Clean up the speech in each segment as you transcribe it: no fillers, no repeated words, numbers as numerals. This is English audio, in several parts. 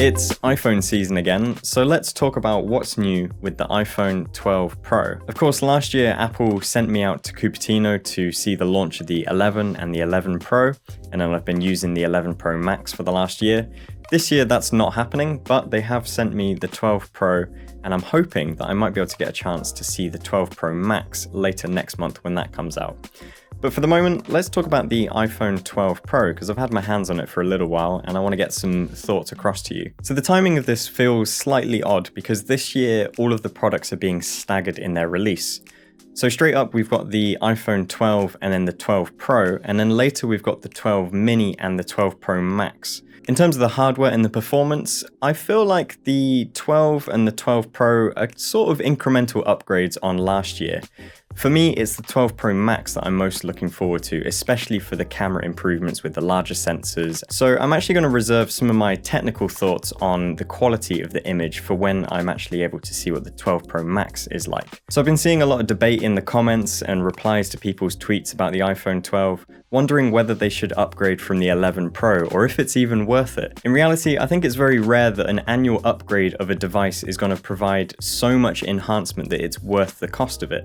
It's iPhone season again, so let's talk about what's new with the iPhone 12 Pro. Of course, last year Apple sent me out to Cupertino to see the launch of the 11 and the 11 Pro, and then I've been using the 11 Pro Max for the last year. This year that's not happening, but they have sent me the 12 Pro, and I'm hoping that I might be able to get a chance to see the 12 Pro Max later next month when that comes out. But for the moment, let's talk about the iPhone 12 Pro, because I've had my hands on it for a little while and I want to get some thoughts across to you. So the timing of this feels slightly odd because this year all of the products are being staggered in their release. So straight up we've got the iPhone 12 and then the 12 Pro, and then later we've got the 12 mini and the 12 Pro Max. In terms of the hardware and the performance, I feel like the 12 and the 12 Pro are sort of incremental upgrades on last year. For me, it's the 12 Pro Max that I'm most looking forward to, especially for the camera improvements with the larger sensors. So I'm actually going to reserve some of my technical thoughts on the quality of the image for when I'm actually able to see what the 12 Pro Max is like. So I've been seeing a lot of debate in the comments and replies to people's tweets about the iPhone 12, wondering whether they should upgrade from the 11 Pro or if it's even worth it. In reality, I think it's very rare that an annual upgrade of a device is going to provide so much enhancement that it's worth the cost of it.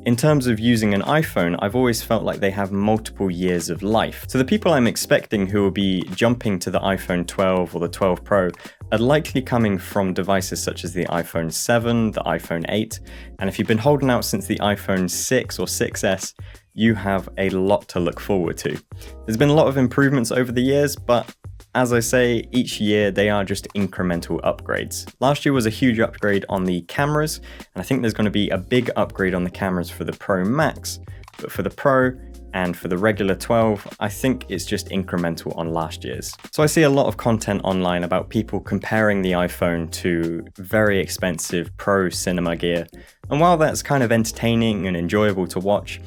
In terms of using an iPhone, I've always felt like they have multiple years of life. So the people I'm expecting who will be jumping to the iPhone 12 or the 12 Pro are likely coming from devices such as the iPhone 7, the iPhone 8, and if you've been holding out since the iPhone 6 or 6S, you have a lot to look forward to. There's been a lot of improvements over the years, but as I say, each year they are just incremental upgrades. Last year was a huge upgrade on the cameras, and I think there's going to be a big upgrade on the cameras for the Pro Max, but for the Pro and for the regular 12, I think it's just incremental on last year's. So I see a lot of content online about people comparing the iPhone to very expensive Pro cinema gear, and while that's kind of entertaining and enjoyable to watch,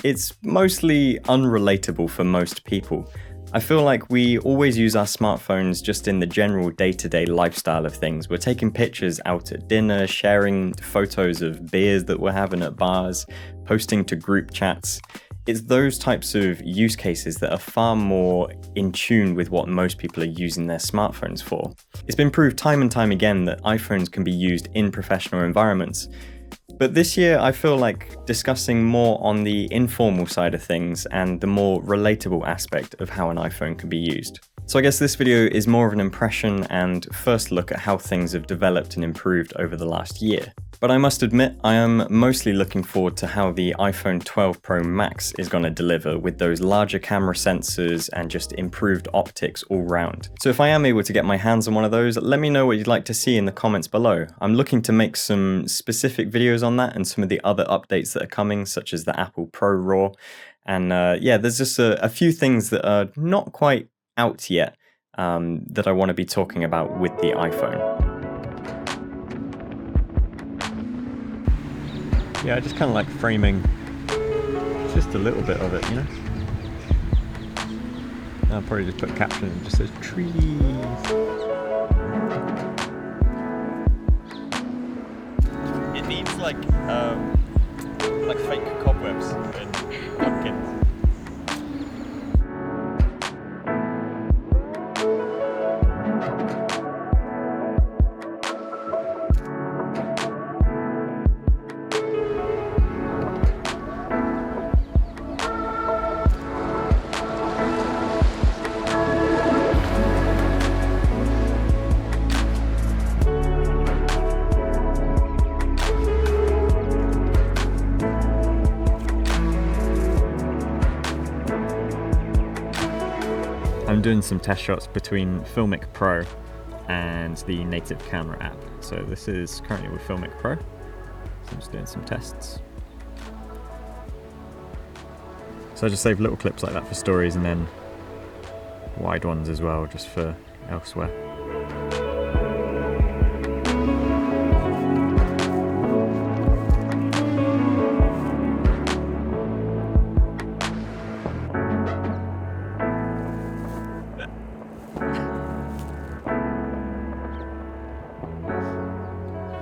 it's mostly unrelatable for most people. I feel like we always use our smartphones just in the general day-to-day lifestyle of things. We're taking pictures out at dinner, sharing photos of beers that we're having at bars, posting to group chats. It's those types of use cases that are far more in tune with what most people are using their smartphones for. It's been proved time and time again that iPhones can be used in professional environments. But this year, I feel like discussing more on the informal side of things and the more relatable aspect of how an iPhone can be used. So I guess this video is more of an impression and first look at how things have developed and improved over the last year. But I must admit, I am mostly looking forward to how the iPhone 12 Pro Max is going to deliver with those larger camera sensors and just improved optics all round. So if I am able to get my hands on one of those, let me know what you'd like to see in the comments below. I'm looking to make some specific videos on that and some of the other updates that are coming, such as the Apple Pro RAW. And yeah, there's just a few things that are not quite out yet that I want to be talking about with the iPhone. Yeah, I just kind of like framing just a little bit of it, you know? I'll probably just put a caption that just says trees. It needs like fake cobwebs and pumpkins. I'm doing some test shots between Filmic Pro and the native camera app. So this is currently with Filmic Pro. So I'm just doing some tests. So I just save little clips like that for stories and then wide ones as well, just for elsewhere.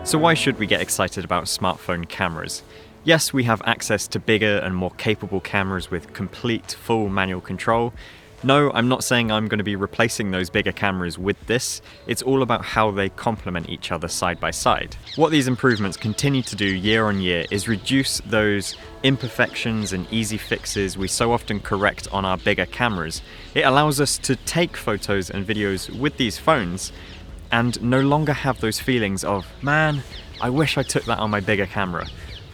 So why should we get excited about smartphone cameras? Yes, we have access to bigger and more capable cameras with complete full manual control, No, I'm not saying I'm going to be replacing those bigger cameras with this. It's all about how they complement each other side by side. What these improvements continue to do year on year is reduce those imperfections and easy fixes we so often correct on our bigger cameras. It allows us to take photos and videos with these phones and no longer have those feelings of, man, I wish I took that on my bigger camera.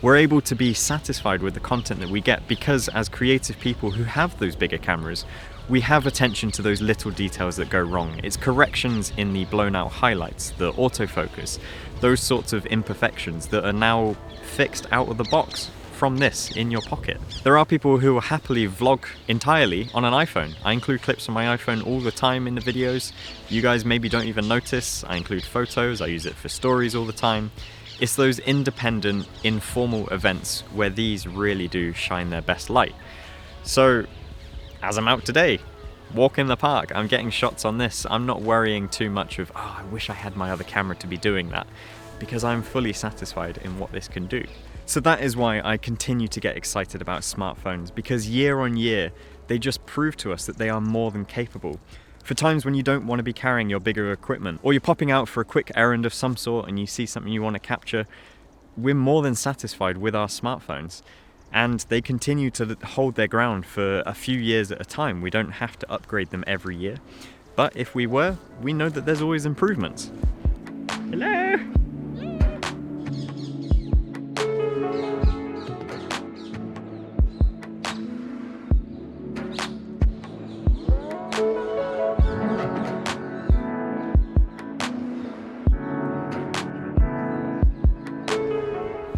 We're able to be satisfied with the content that we get because as creative people who have those bigger cameras, we have attention to those little details that go wrong. It's corrections in the blown out highlights, the autofocus, those sorts of imperfections that are now fixed out of the box from this in your pocket. There are people who will happily vlog entirely on an iPhone. I include clips on my iPhone all the time in the videos. You guys maybe don't even notice. I include photos, I use it for stories all the time. It's those independent, informal events where these really do shine their best light. So, as I'm out today, walk in the park, I'm getting shots on this. I'm not worrying too much of, oh, I wish I had my other camera to be doing that, because I'm fully satisfied in what this can do. So that is why I continue to get excited about smartphones, because year on year, they just prove to us that they are more than capable. For times when you don't want to be carrying your bigger equipment, or you're popping out for a quick errand of some sort and you see something you want to capture, we're more than satisfied with our smartphones. And they continue to hold their ground for a few years at a time. We don't have to upgrade them every year. But if we were, we know that there's always improvements. Hello!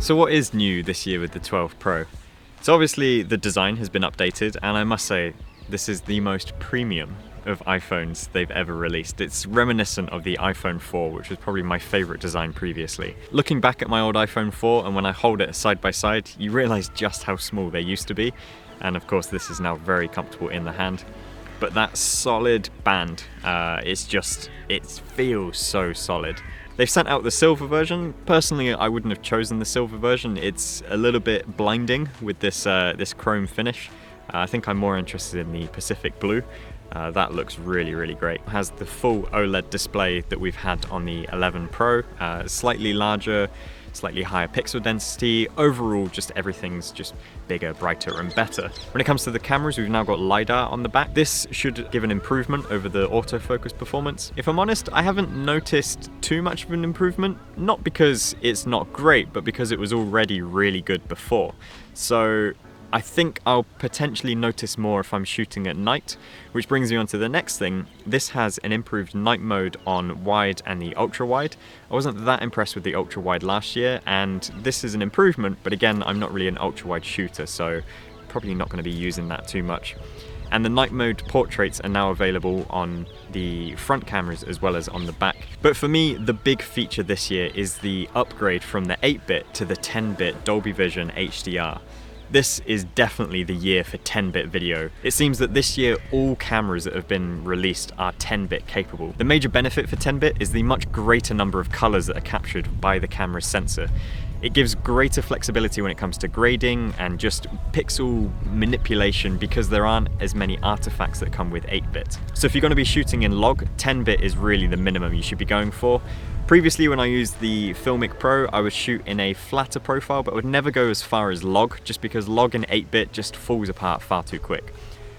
So what is new this year with the 12 Pro? So obviously the design has been updated, and I must say this is the most premium of iPhones they've ever released. It's reminiscent of the iPhone 4, which was probably my favorite design previously. Looking back at my old iPhone 4 and when I hold it side by side, you realize just how small they used to be. And of course this is now very comfortable in the hand. But that solid band, it feels so solid. They've sent out the silver version. Personally, I wouldn't have chosen the silver version. It's a little bit blinding with this chrome finish. I think I'm more interested in the Pacific blue. That looks really, really great. It has the full OLED display that we've had on the 11 Pro, slightly larger, slightly higher pixel density. Overall, just everything's just bigger, brighter, and better. When it comes to the cameras, we've now got LiDAR on the back. This should give an improvement over the autofocus performance. If I'm honest, I haven't noticed too much of an improvement, not because it's not great, but because it was already really good before. So I think I'll potentially notice more if I'm shooting at night, which brings me on to the next thing. This has an improved night mode on wide and the ultra wide. I wasn't that impressed with the ultra wide last year, and this is an improvement, but again, I'm not really an ultra wide shooter, so probably not going to be using that too much. And the night mode portraits are now available on the front cameras as well as on the back. But for me, the big feature this year is the upgrade from the 8-bit to the 10-bit Dolby Vision HDR. This is definitely the year for 10-bit video. It seems that this year all cameras that have been released are 10-bit capable. The major benefit for 10-bit is the much greater number of colors that are captured by the camera's sensor. It gives greater flexibility when it comes to grading and just pixel manipulation because there aren't as many artifacts that come with 8-bit. So if you're going to be shooting in log, 10-bit is really the minimum you should be going for. Previously, when I used the Filmic Pro, I would shoot in a flatter profile, but I would never go as far as log, just because log in 8-bit just falls apart far too quick.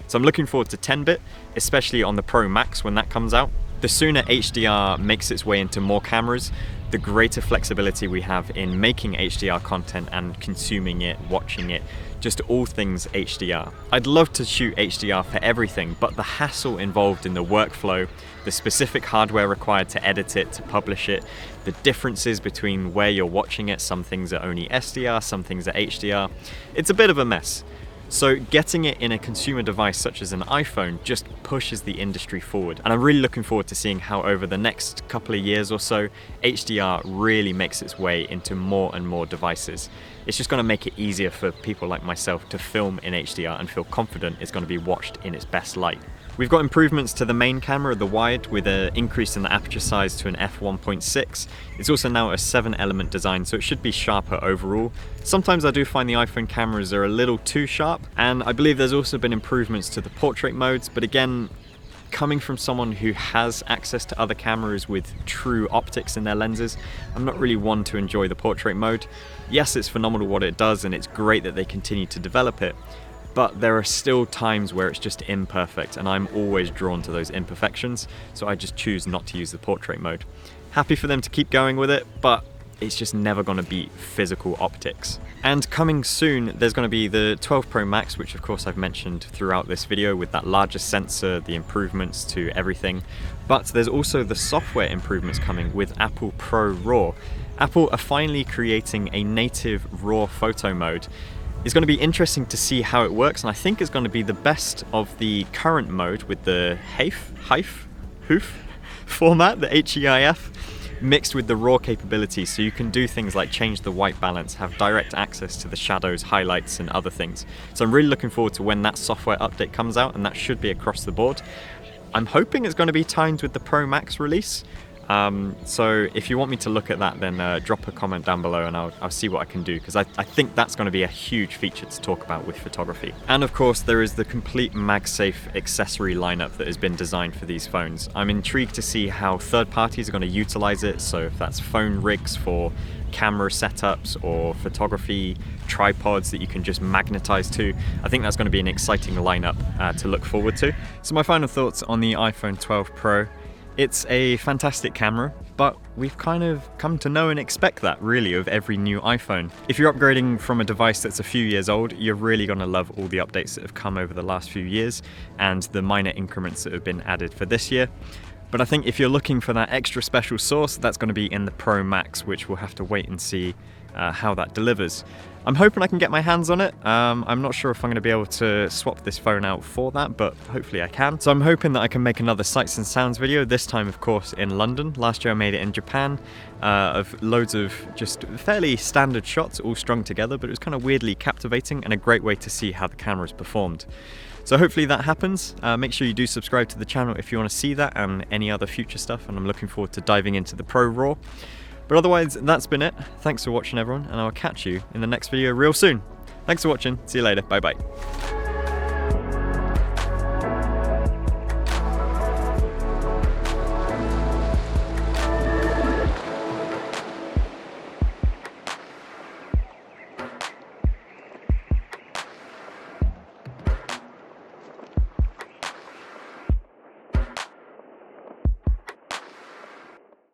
So I'm looking forward to 10-bit, especially on the Pro Max when that comes out. The sooner HDR makes its way into more cameras, the greater flexibility we have in making HDR content and consuming it, watching it, just all things HDR. I'd love to shoot HDR for everything, but the hassle involved in the workflow, the specific hardware required to edit it, to publish it, the differences between where you're watching it, some things are only SDR, some things are HDR, it's a bit of a mess. So getting it in a consumer device such as an iPhone just pushes the industry forward. And I'm really looking forward to seeing how over the next couple of years or so, HDR really makes its way into more and more devices. It's just going to make it easier for people like myself to film in HDR and feel confident it's going to be watched in its best light. We've got improvements to the main camera, the wide, with an increase in the aperture size to an f1.6. It's also now a 7-element design, so it should be sharper overall. Sometimes I do find the iPhone cameras are a little too sharp, and I believe there's also been improvements to the portrait modes, but again, coming from someone who has access to other cameras with true optics in their lenses, I'm not really one to enjoy the portrait mode. Yes, it's phenomenal what it does, and it's great that they continue to develop it, but there are still times where it's just imperfect, and I'm always drawn to those imperfections, so I just choose not to use the portrait mode. Happy for them to keep going with it, but it's just never going to beat physical optics. And coming soon, there's going to be the 12 Pro Max, which of course I've mentioned throughout this video, with that larger sensor, the improvements to everything. But there's also the software improvements coming with Apple Pro RAW. Apple are finally creating a native RAW photo mode. It's going to be interesting to see how it works, and I think it's going to be the best of the current mode with the HEIF format, the HEIF, mixed with the RAW capabilities, so you can do things like change the white balance, have direct access to the shadows, highlights, and other things. So I'm really looking forward to when that software update comes out, and that should be across the board. I'm hoping it's going to be timed with the Pro Max release. So if you want me to look at that, then drop a comment down below and I'll see what I can do, because I think that's going to be a huge feature to talk about with photography. And of course, there is the complete MagSafe accessory lineup that has been designed for these phones. I'm intrigued to see how third parties are going to utilize it, so if that's phone rigs for camera setups or photography tripods that you can just magnetize to. I think that's going to be an exciting lineup to look forward to. So my final thoughts on the iPhone 12 Pro. It's a fantastic camera, but we've kind of come to know and expect that, really, of every new iPhone. If you're upgrading from a device that's a few years old, you're really going to love all the updates that have come over the last few years and the minor increments that have been added for this year. But I think if you're looking for that extra special sauce, that's going to be in the Pro Max, which we'll have to wait and see how that delivers. I'm hoping I can get my hands on it. I'm not sure if I'm going to be able to swap this phone out for that, but hopefully I can. So I'm hoping that I can make another sights and sounds video, this time of course in London. Last year I made it in Japan, of loads of just fairly standard shots all strung together, but it was kind of weirdly captivating and a great way to see how the camera's performed. So hopefully that happens. Make sure you do subscribe to the channel if you want to see that and any other future stuff, and I'm looking forward to diving into the Pro RAW. But otherwise, that's been it. Thanks for watching, everyone, and I'll catch you in the next video real soon. Thanks for watching. See you later. Bye bye.